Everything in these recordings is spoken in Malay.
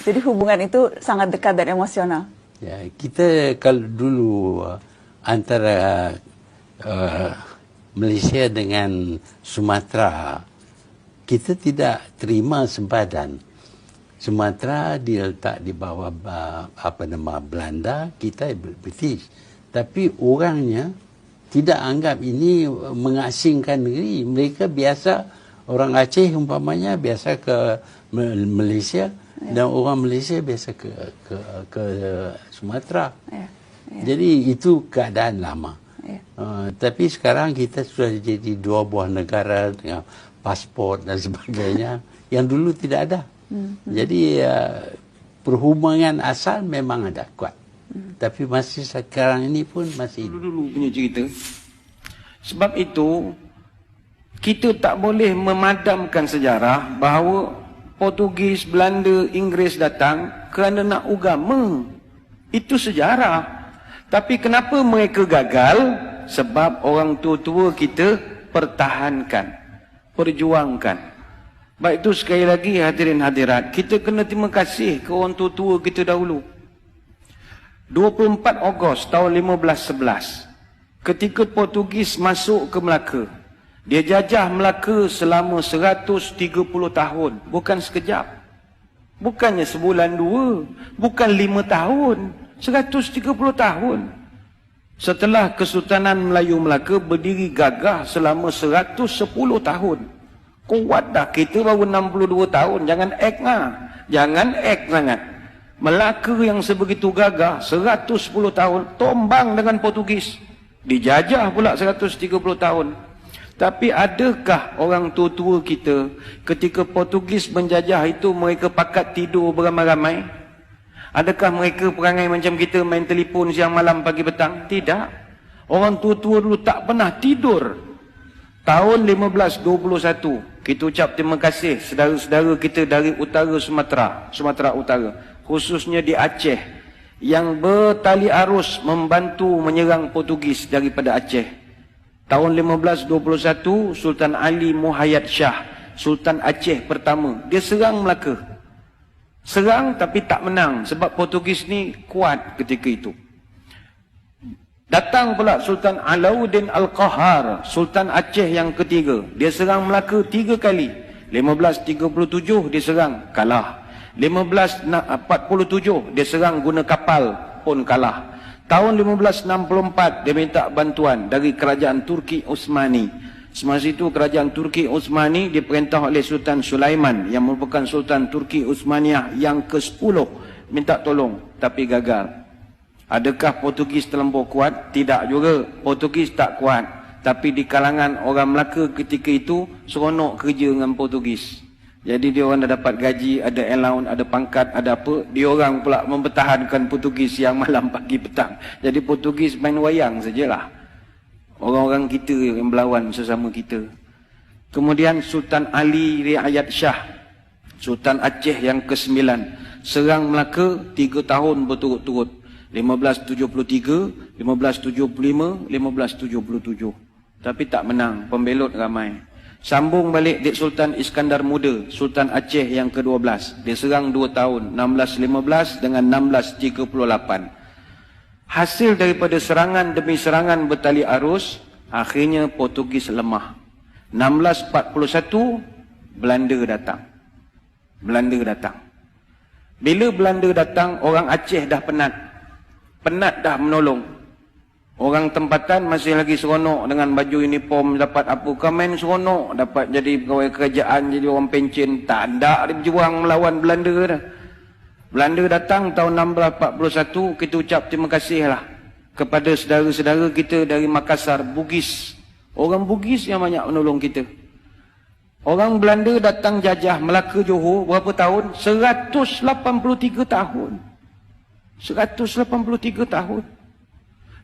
Jadi hubungan itu sangat dekat dan emosional. Ya, kita kalau dulu antara Malaysia dengan Sumatera, kita tidak terima sempadan. Sumatera diletak di bawah Belanda, kita British. Tapi orangnya tidak anggap ini mengasingkan negeri. Mereka biasa, orang Aceh umpamanya biasa ke Malaysia, dan orang Malaysia biasa ke Sumatera. Jadi itu keadaan lama. Tapi sekarang kita sudah jadi dua buah negara dengan pasport dan sebagainya yang dulu tidak ada. Jadi perhubungan asal memang ada kuat. Tapi masih sekarang ini pun masih dulu punya cerita. Sebab itu kita tak boleh memadamkan sejarah bahawa Portugis, Belanda, Inggeris datang kerana nak agama. Itu sejarah. Tapi kenapa mereka gagal? Sebab orang tua-tua kita pertahankan, perjuangkan. Baik itu sekali lagi hadirin hadirat, kita kena terima kasih ke orang tua-tua kita dahulu. 24 Ogos tahun 1511, ketika Portugis masuk ke Melaka, dia jajah Melaka selama 130 tahun. Bukan sekejap. Bukannya sebulan dua. Bukan 5 tahun. 130 tahun. Setelah Kesultanan Melayu Melaka berdiri gagah selama 110 tahun. Kuat dah, kita baru 62 tahun. Jangan act lah. Jangan act sangat. Melaka yang sebegitu gagah 110 tahun tombang dengan Portugis. Dijajah pula 130 tahun. Tapi adakah orang tua-tua kita ketika Portugis menjajah itu mereka pakat tidur beramai-ramai? Adakah mereka perangai macam kita main telefon siang malam pagi petang? Tidak. Orang tua-tua dulu tak pernah tidur. Tahun 1521 kita ucap terima kasih saudara-saudara kita dari utara Sumatera Utara, khususnya di Aceh, yang bertali arus membantu menyerang Portugis daripada Aceh. Tahun 1521, Sultan Ali Muhayyad Shah, Sultan Aceh pertama, dia serang Melaka. Serang tapi tak menang sebab Portugis ni kuat ketika itu. Datang pula Sultan Alauddin Al-Qahar, Sultan Aceh yang ketiga. Dia serang Melaka 3 kali. 1537 dia serang, kalah. 1547 dia serang guna kapal, pun kalah. Tahun 1564 dia minta bantuan dari kerajaan Turki Utsmani. Semasa itu kerajaan Turki Utsmani diperintah oleh Sultan Sulaiman yang merupakan Sultan Turki Utsmaniyah yang ke-10, minta tolong tapi gagal. Adakah Portugis terlampau kuat? Tidak juga. Portugis tak kuat. Tapi di kalangan orang Melaka ketika itu seronok kerja dengan Portugis. Jadi dia orang dah dapat gaji, ada allowance, ada pangkat, ada apa. Dia orang pula mempertahankan Portugis siang malam pagi petang. Jadi Portugis main wayang sajalah. Orang-orang kita yang berlawan sesama kita. Kemudian Sultan Ali Riayat Shah, Sultan Aceh yang ke-9, serang Melaka 3 tahun berturut-turut. 1573, 1575, 1577. Tapi tak menang, pembelot ramai. Sambung balik Dik Sultan Iskandar Muda, Sultan Aceh yang ke-12. Dia serang 2 tahun, 1615 dengan 1638. Hasil daripada serangan demi serangan bertali arus, akhirnya Portugis lemah. 1641, Belanda datang. Bila Belanda datang, orang Aceh dah penat. Penat dah menolong. Orang tempatan masih lagi seronok dengan baju uniform, dapat apa, komen seronok, dapat jadi pegawai kerajaan, jadi orang pencen. Tak ada dia berjuang melawan Belanda dah. Belanda datang tahun 1641, kita ucap terima kasihlah kepada saudara-saudara kita dari Makassar, Bugis. Orang Bugis yang banyak menolong kita. Orang Belanda datang jajah Melaka Johor berapa tahun? 183 tahun. 183 tahun.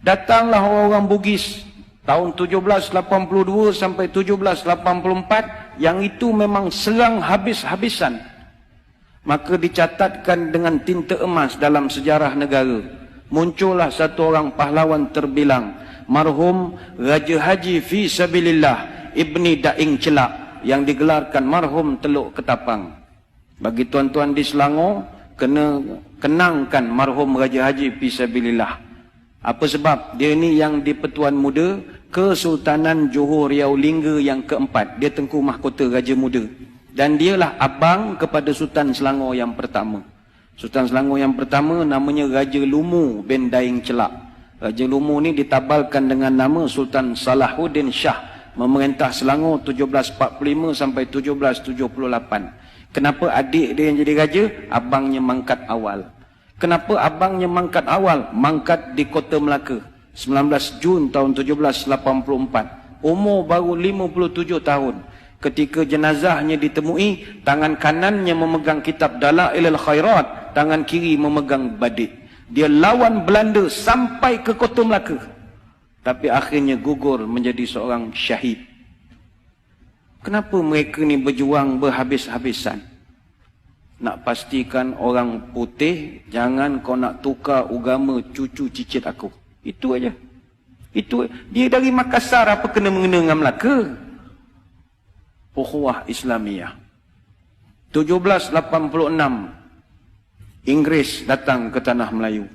Datanglah orang-orang Bugis tahun 1782 sampai 1784, yang itu memang serang habis-habisan. Maka dicatatkan dengan tinta emas dalam sejarah negara. Muncullah satu orang pahlawan terbilang, marhum Raja Haji Fi Sabilillah Ibni Daing Celak, yang digelarkan marhum Teluk Ketapang. Bagi tuan-tuan di Selangor, kena kenangkan marhum Raja Haji Fisabilillah. Apa sebab? Dia ni yang di Pertuan Muda Kesultanan Johor Riau Lingga yang keempat. Dia Tengku Mahkota Raja Muda. Dan dialah abang kepada Sultan Selangor yang pertama. Sultan Selangor yang pertama namanya Raja Lumu bin Daing Celak. Raja Lumu ni ditabalkan dengan nama Sultan Salahuddin Shah, memerintah Selangor 1745 sampai 1778. Kenapa adik dia yang jadi raja? Abangnya mangkat awal. Kenapa abangnya mangkat awal? Mangkat di Kota Melaka 19 Jun tahun 1784. Umur baru 57 tahun. Ketika jenazahnya ditemui, tangan kanannya memegang kitab Dalailul Khairat, tangan kiri memegang badit. Dia lawan Belanda sampai ke Kota Melaka. Tapi akhirnya gugur menjadi seorang syahid. Kenapa mereka ni berjuang berhabis-habisan? Nak pastikan orang putih, jangan kau nak tukar agama cucu cicit aku. Itu aja. Itu dia dari Makassar, apa kena mengena dengan Melaka? Ukhuwah Islamiyah. 1786 Inggeris datang ke tanah Melayu.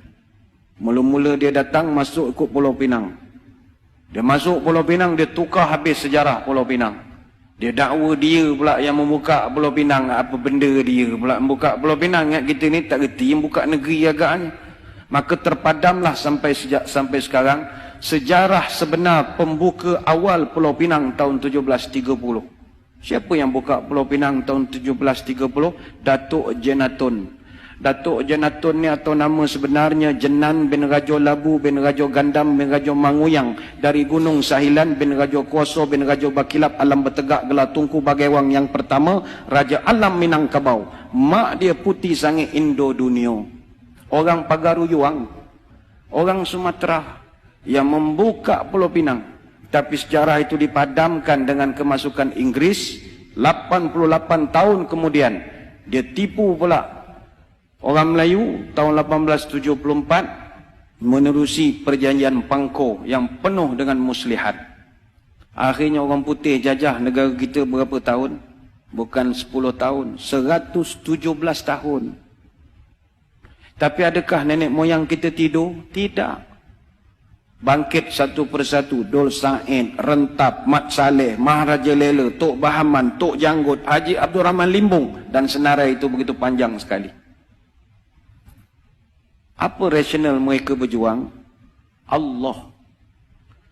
Mula-mula dia datang masuk ikut Pulau Pinang. Dia masuk Pulau Pinang, dia tukar habis sejarah Pulau Pinang. Dia dakwa dia pula yang membuka Pulau Pinang. Apa benda dia pula membuka Pulau Pinang? Ingat kita ni tak reti yang buka negeri agaknya. Maka terpadamlah sampai sekarang sejarah sebenar pembuka awal Pulau Pinang tahun 1730. Siapa yang buka Pulau Pinang tahun 1730? Datuk Jenatun. Datuk Jenatun ni atau nama sebenarnya Jenan bin Rajo Labu bin Rajo Gandam bin Rajo Manguyang, dari Gunung Sahilan bin Rajo Kuoso bin Rajo Bakilap Alam Bertegak Gelar Tunku Bagewang yang pertama, Raja Alam Minangkabau. Mak dia putih sangat Indo Dunio. Orang Pagaruyuang, orang Sumatera yang membuka Pulau Pinang. Tapi sejarah itu dipadamkan dengan kemasukan Inggris. 88 tahun kemudian dia tipu pula orang Melayu. Tahun 1874 menerusi perjanjian Pangko yang penuh dengan muslihat. Akhirnya orang putih jajah negara kita berapa tahun? Bukan 10 tahun, 117 tahun. Tapi adakah nenek moyang kita tidur? Tidak. Bangkit satu persatu. Dol Said, Rentap, Mat Saleh, Maharaja Lela, Tok Bahaman, Tok Janggut, Haji Abdul Rahman Limbung, dan senarai itu begitu panjang sekali. Apa rasional mereka berjuang? Allah.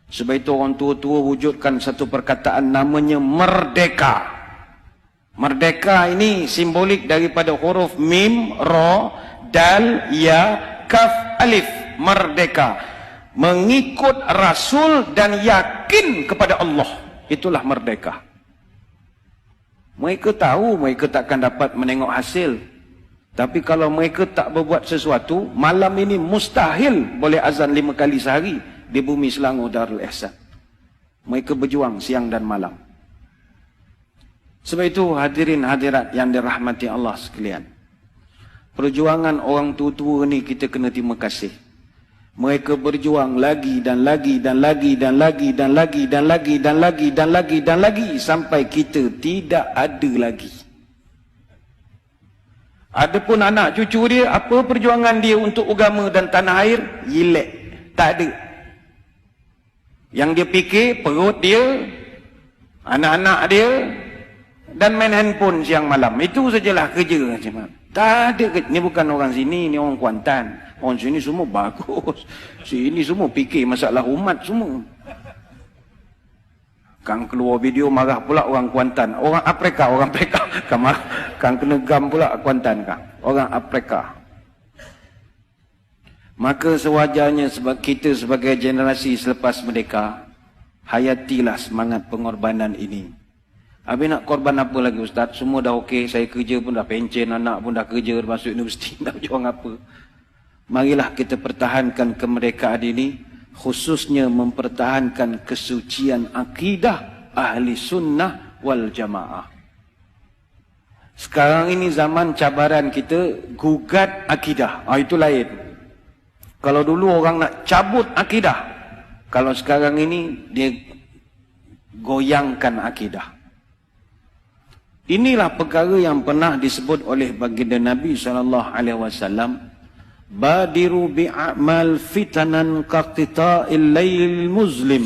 Sebab itu orang tua-tua wujudkan satu perkataan namanya merdeka. Merdeka ini simbolik daripada huruf mim, ra, dal, ya, kaf, alif. Merdeka. Mengikut Rasul dan yakin kepada Allah. Itulah merdeka. Mereka tahu mereka takkan dapat menengok hasil. Tapi kalau mereka tak berbuat sesuatu, malam ini mustahil boleh azan 5 kali sehari di bumi Selangor Darul Ihsan. Mereka berjuang siang dan malam. Sebab itu hadirin hadirat yang dirahmati Allah sekalian, perjuangan orang tua-tua ni kita kena terima kasih. Mereka berjuang lagi dan lagi dan lagi dan lagi dan lagi dan lagi dan lagi dan lagi dan lagi sampai kita tidak ada lagi. Adapun anak cucu dia, apa perjuangan dia untuk agama dan tanah air? Yilek. Tak ada. Yang dia fikir perut dia, anak-anak dia, dan main handphone siang malam. Itu sajalah kerja. Tak ada. Ni bukan orang sini, ni orang Kuantan. Orang sini semua bagus. Sini semua fikir masalah umat semua. Kang keluar video marah pula orang Kuantan. Orang Afrika. Kang kena gam pula Kuantan kang. Orang Afrika. Maka sewajarnya sebab kita sebagai generasi selepas merdeka, hayatilah semangat pengorbanan ini. Habis nak korban apa lagi Ustaz? Semua dah okey, saya kerja pun dah pencen, anak pun dah kerja, masuk universiti, nak berjuang apa? Marilah kita pertahankan kemerdekaan ini, khususnya mempertahankan kesucian akidah ahli sunnah wal jamaah. Sekarang ini zaman cabaran kita gugat akidah. Itu lain. Kalau dulu orang nak cabut akidah, kalau sekarang ini dia goyangkan akidah. Inilah perkara yang pernah disebut oleh baginda Nabi SAW. Badiru bi'amal fitanan kaqtita'il lail muslim.